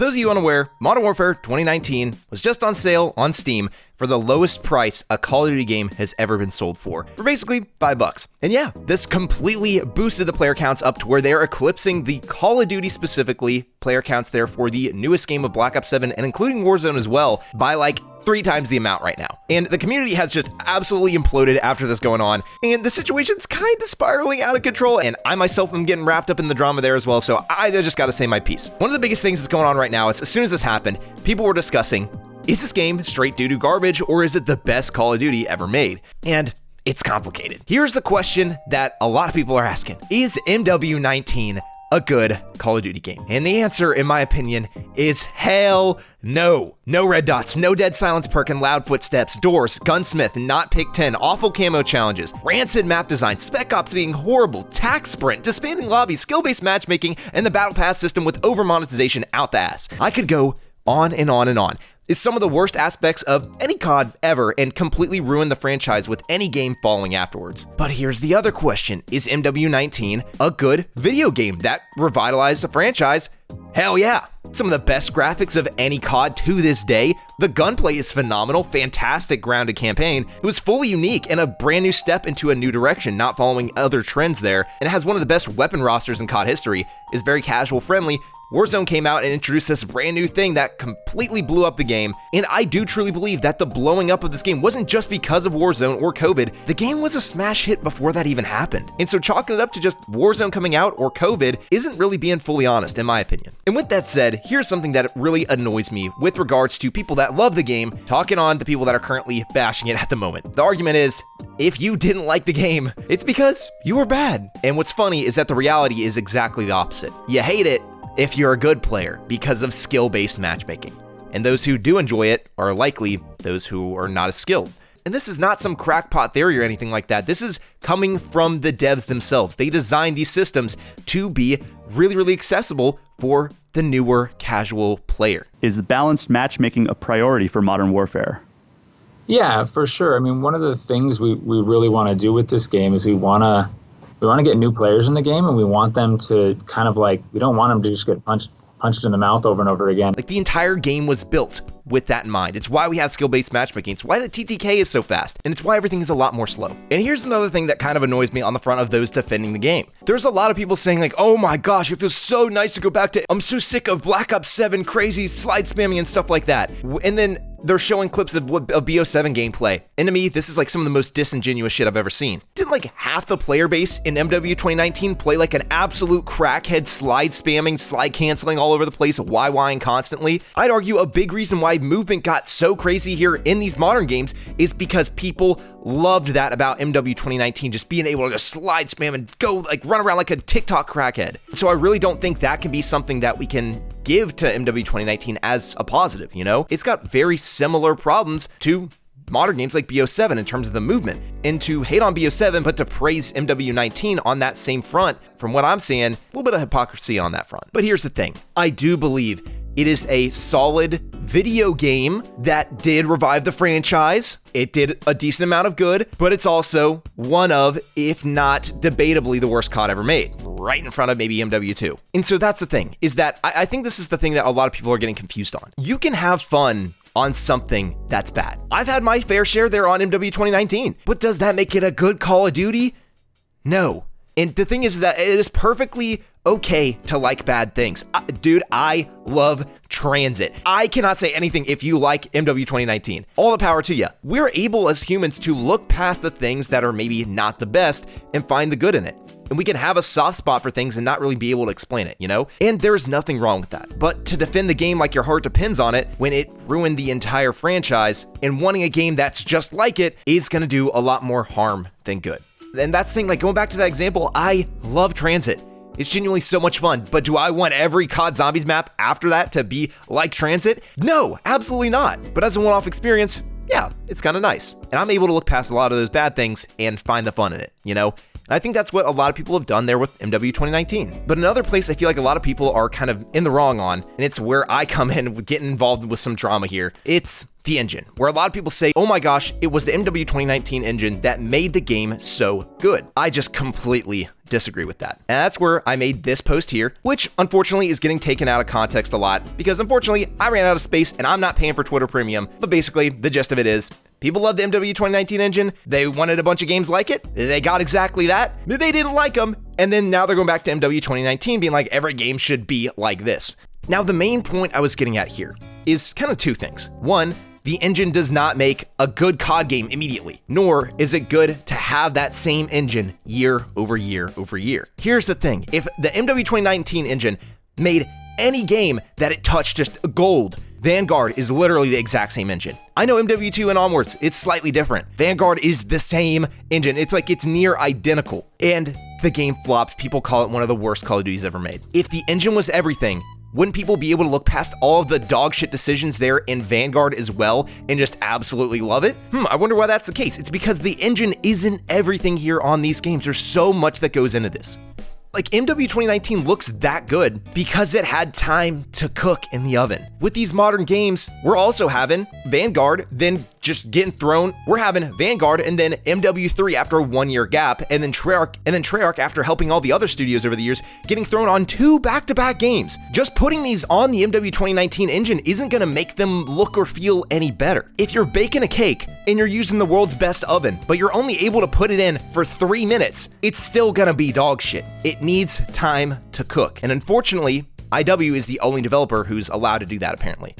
those of you unaware, Modern Warfare 2019 was just on sale on Steam for the lowest price a Call of Duty game has ever been sold for basically $5. And yeah, this completely boosted the player counts up to where they're eclipsing the Call of Duty specifically player counts there for the newest game of Black Ops 7 and including Warzone as well by like 3 times the amount right now. And the community has just absolutely imploded after this going on, and the situation's kind of spiraling out of control, and I myself am getting wrapped up in the drama there as well, so I just gotta say my piece. One of the biggest things that's going on right now is as soon as this happened, people were discussing, is this game straight doo-doo garbage, or is it the best Call of Duty ever made? And it's complicated. Here's the question that a lot of people are asking. Is MW19 a good Call of Duty game? And the answer, in my opinion, is hell no. No red dots, no dead silence perk and loud footsteps, doors, gunsmith, not pick 10, awful camo challenges, rancid map design, spec ops being horrible, tax sprint, disbanding lobbies, skill-based matchmaking, and the battle pass system with over monetization out the ass. I could go on and on and on. It's some of the worst aspects of any COD ever and completely ruin the franchise with any game following afterwards. But here's the other question. Is MW19 a good video game that revitalized the franchise? Hell yeah. Some of the best graphics of any COD to this day. The gunplay is phenomenal, fantastic grounded campaign. It was fully unique and a brand new step into a new direction, not following other trends there. And it has one of the best weapon rosters in COD history, is very casual friendly. Warzone came out and introduced this brand new thing that completely blew up the game, and I do truly believe that the blowing up of this game wasn't just because of Warzone or COVID. The game was a smash hit before that even happened. And so chalking it up to just Warzone coming out or COVID isn't really being fully honest, in my opinion. And with that said, here's something that really annoys me with regards to people that love the game talking on the people that are currently bashing it at the moment. The argument is, if you didn't like the game, it's because you were bad. And what's funny is that the reality is exactly the opposite. You hate it if you're a good player because of skill-based matchmaking. And those who do enjoy it are likely those who are not as skilled. And this is not some crackpot theory or anything like that. This is coming from the devs themselves. They designed these systems to be really, really accessible for the newer casual player. Is balanced matchmaking a priority for Modern Warfare? Yeah, for sure. I mean, one of the things we really want to do with this game is we want to get new players in the game, and we want them to kind of like, we don't want them to just get punched in the mouth over and over again. Like the entire game was built with that in mind. It's why we have skill-based matchmaking. It's why the TTK is so fast, and it's why everything is a lot more slow. And here's another thing that kind of annoys me on the front of those defending the game. There's a lot of people saying like, oh my gosh, it feels so nice to go back to, I'm so sick of Black Ops 7 crazy slide spamming and stuff like that. And then they're showing clips of BO7 gameplay. And to me, this is like some of the most disingenuous shit I've ever seen. Didn't like half the player base in MW 2019 play like an absolute crackhead, slide spamming, slide canceling all over the place, YYing constantly? I'd argue a big reason why movement got so crazy here in these modern games is because people loved that about MW 2019, just being able to just slide spam and go like run around like a TikTok crackhead. So I really don't think that can be something that we can give to MW 2019 as a positive, you know? It's got very similar problems to modern games like BO7 in terms of the movement. And to hate on BO7, but to praise MW19 on that same front, from what I'm seeing, a little bit of hypocrisy on that front. But here's the thing. I do believe it is a solid video game that did revive the franchise. It did a decent amount of good, but it's also one of, if not debatably, the worst COD ever made, right in front of maybe MW2. And so that's the thing, is that I think this is the thing that a lot of people are getting confused on. You can have fun on something that's bad. I've had my fair share there on MW 2019, but does that make it a good Call of Duty? No. And the thing is that it is perfectly okay to like bad things. Dude, I love Transit. I cannot say anything if you like MW 2019. All the power to you. We're able as humans to look past the things that are maybe not the best and find the good in it. And we can have a soft spot for things and not really be able to explain it, you know? And there's nothing wrong with that. But to defend the game like your heart depends on it when it ruined the entire franchise, and wanting a game that's just like it is gonna do a lot more harm than good. And that's the thing, like going back to that example, I love Transit. It's genuinely so much fun, but do I want every COD Zombies map after that to be like Transit? No, absolutely not. But as a one-off experience, yeah, it's kind of nice. And I'm able to look past a lot of those bad things and find the fun in it, you know? And I think that's what a lot of people have done there with MW2019. But another place I feel like a lot of people are kind of in the wrong on, and it's where I come in with getting involved with some drama here, it's the engine, where a lot of people say, oh my gosh, it was the MW2019 engine that made the game so good. I just completely disagree with that. And that's where I made this post here, which unfortunately is getting taken out of context a lot because unfortunately I ran out of space and I'm not paying for Twitter Premium. But basically the gist of it is people love the MW2019 engine. They wanted a bunch of games like it. They got exactly that. They didn't like them. And then now they're going back to MW2019 being like every game should be like this. Now the main point I was getting at here is kind of two things. One, the engine does not make a good COD game immediately, nor is it good to have that same engine year over year over year. Here's the thing, if the MW2019 engine made any game that it touched just gold, Vanguard is literally the exact same engine. I know MW2 and onwards, it's slightly different. Vanguard is the same engine. It's like it's near identical. And the game flopped. People call it one of the worst Call of Duties ever made. If the engine was everything, wouldn't people be able to look past all of the dog shit decisions there in Vanguard as well and just absolutely love it? I wonder why that's the case. It's because the engine isn't everything here on these games. There's so much that goes into this. Like MW 2019 looks that good because it had time to cook in the oven. With these modern games, we're also having Vanguard, then just getting thrown. We're having Vanguard and then MW3 after a 1-year gap, and then Treyarch after helping all the other studios over the years, getting thrown on 2 back-to-back games. Just putting these on the MW 2019 engine isn't gonna make them look or feel any better. If you're baking a cake and you're using the world's best oven, but you're only able to put it in for 3 minutes, it's still gonna be dog shit. It needs time to cook. And unfortunately, IW is the only developer who's allowed to do that apparently.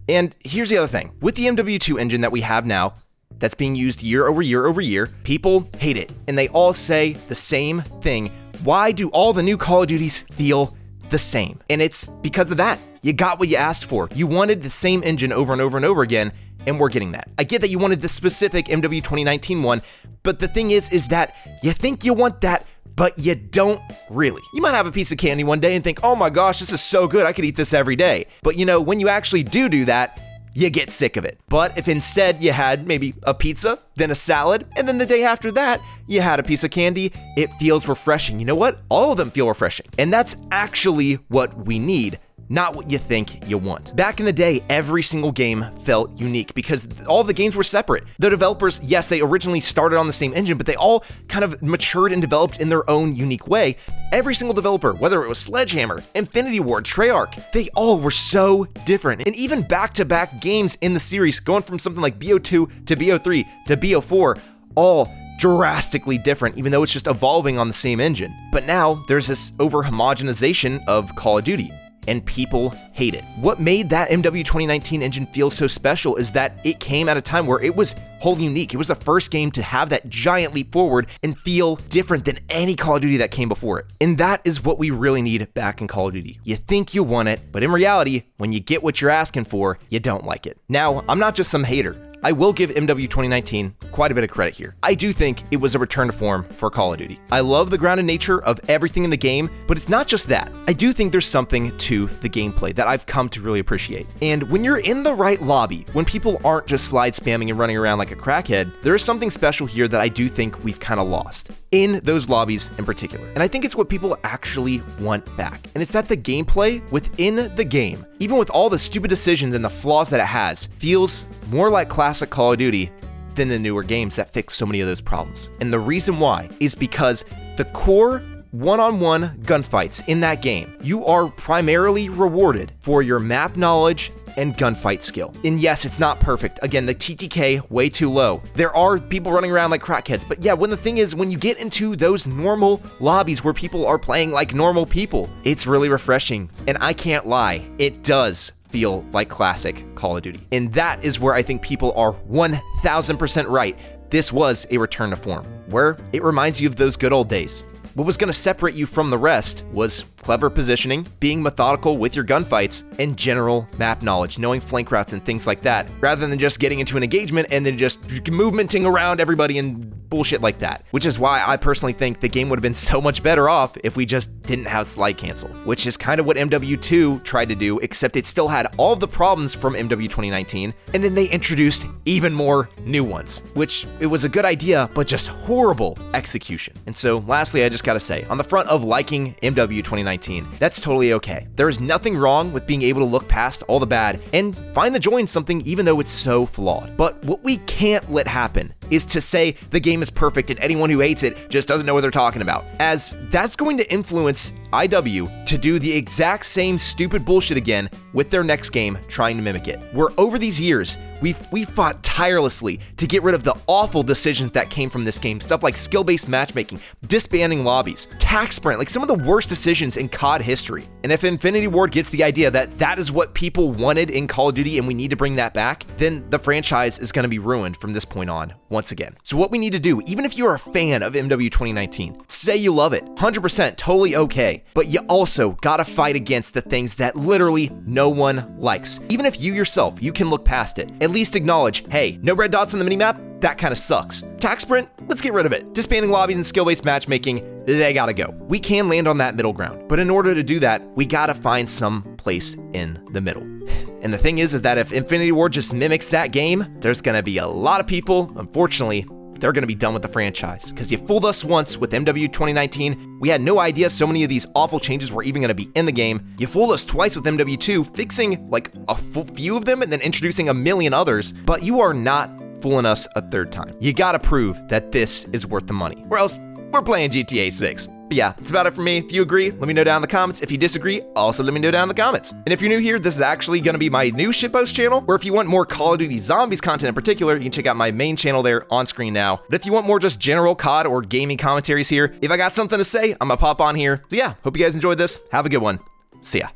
And here's the other thing. With the MW2 engine that we have now, that's being used year over year over year, people hate it. And they all say the same thing. Why do all the new Call of Duties feel the same? And it's because of that. You got what you asked for. You wanted the same engine over and over and over again, and we're getting that. I get that you wanted the specific MW 2019 one, but the thing is that you think you want that, but you don't really. You might have a piece of candy one day and think, oh my gosh, this is so good, I could eat this every day. But you know, when you actually do that, you get sick of it. But if instead you had maybe a pizza, then a salad, and then the day after that, you had a piece of candy, it feels refreshing. You know what? All of them feel refreshing. And that's actually what we need, not what you think you want. Back in the day, every single game felt unique because all the games were separate. The developers, yes, they originally started on the same engine, but they all kind of matured and developed in their own unique way. Every single developer, whether it was Sledgehammer, Infinity Ward, Treyarch, they all were so different. And even back-to-back games in the series, going from something like BO2 to BO3 to BO4, all drastically different, even though it's just evolving on the same engine. But now there's this over-homogenization of Call of Duty, and people hate it. What made that MW 2019 engine feel so special is that it came at a time where it was wholly unique. It was the first game to have that giant leap forward and feel different than any Call of Duty that came before it. And that is what we really need back in Call of Duty. You think you want it, but in reality, when you get what you're asking for, you don't like it. Now, I'm not just some hater. I will give MW 2019 quite a bit of credit here. I do think it was a return to form for Call of Duty. I love the grounded nature of everything in the game, but it's not just that. I do think there's something to the gameplay that I've come to really appreciate. And when you're in the right lobby, when people aren't just slide spamming and running around like a crackhead, there is something special here that I do think we've kind of lost in those lobbies in particular. And I think it's what people actually want back. And it's that the gameplay within the game, even with all the stupid decisions and the flaws that it has, feels more like classic Call of Duty than the newer games that fix so many of those problems. And the reason why is because the core one-on-one gunfights in that game, you are primarily rewarded for your map knowledge and gunfight skill. And yes, it's not perfect. Again, the TTK way too low. There are people running around like crackheads, but yeah, when the thing is, when you get into those normal lobbies where people are playing like normal people, it's really refreshing. And I can't lie, it does feel like classic Call of Duty. And that is where I think people are 1000% right. This was a return to form, where it reminds you of those good old days. What was going to separate you from the rest was clever positioning, being methodical with your gunfights, and general map knowledge, knowing flank routes and things like that, rather than just getting into an engagement and then just movementing around everybody and bullshit like that, which is why I personally think the game would have been so much better off if we just didn't have slide cancel, which is kind of what MW2 tried to do, except it still had all of the problems from MW 2019, and then they introduced even more new ones, which it was a good idea, but just horrible execution. And so lastly, I just gotta say, on the front of liking MW 2019, that's totally okay. There is nothing wrong with being able to look past all the bad and find the joy in something even though it's so flawed. But what we can't let happen is to say the game is perfect and anyone who hates it just doesn't know what they're talking about, as that's going to influence IW to do the exact same stupid bullshit again with their next game trying to mimic it. Where over these years, we've fought tirelessly to get rid of the awful decisions that came from this game, stuff like skill-based matchmaking, disbanding lobbies, tax sprint, like some of the worst decisions in COD history. And if Infinity Ward gets the idea that that is what people wanted in Call of Duty and we need to bring that back, then the franchise is going to be ruined from this point on once again. So what we need to do, even if you're a fan of MW 2019, say you love it, 100% totally okay, but you also gotta fight against the things that literally no one likes. Even if you yourself, you can look past it, at least acknowledge, hey, no red dots on the minimap? That kind of sucks. Tax sprint? Let's get rid of it. Disbanding lobbies and skill-based matchmaking, they gotta go. We can land on that middle ground, but in order to do that, we gotta find some place in the middle. And the thing is that if Infinity Ward just mimics that game, there's gonna be a lot of people, unfortunately, they're going to be done with the franchise. Because you fooled us once with MW 2019. We had no idea so many of these awful changes were even going to be in the game. You fooled us twice with MW2, fixing like a few of them and then introducing a million others. But you are not fooling us a third time. You got to prove that this is worth the money, or else we're playing GTA 6. But yeah, that's about it for me. If you agree, let me know down in the comments. If you disagree, also let me know down in the comments. And if you're new here, this is actually going to be my new shitpost channel, where if you want more Call of Duty Zombies content in particular, you can check out my main channel there on screen now. But if you want more just general COD or gaming commentaries here, if I got something to say, I'm gonna pop on here. So yeah, hope you guys enjoyed this. Have a good one. See ya.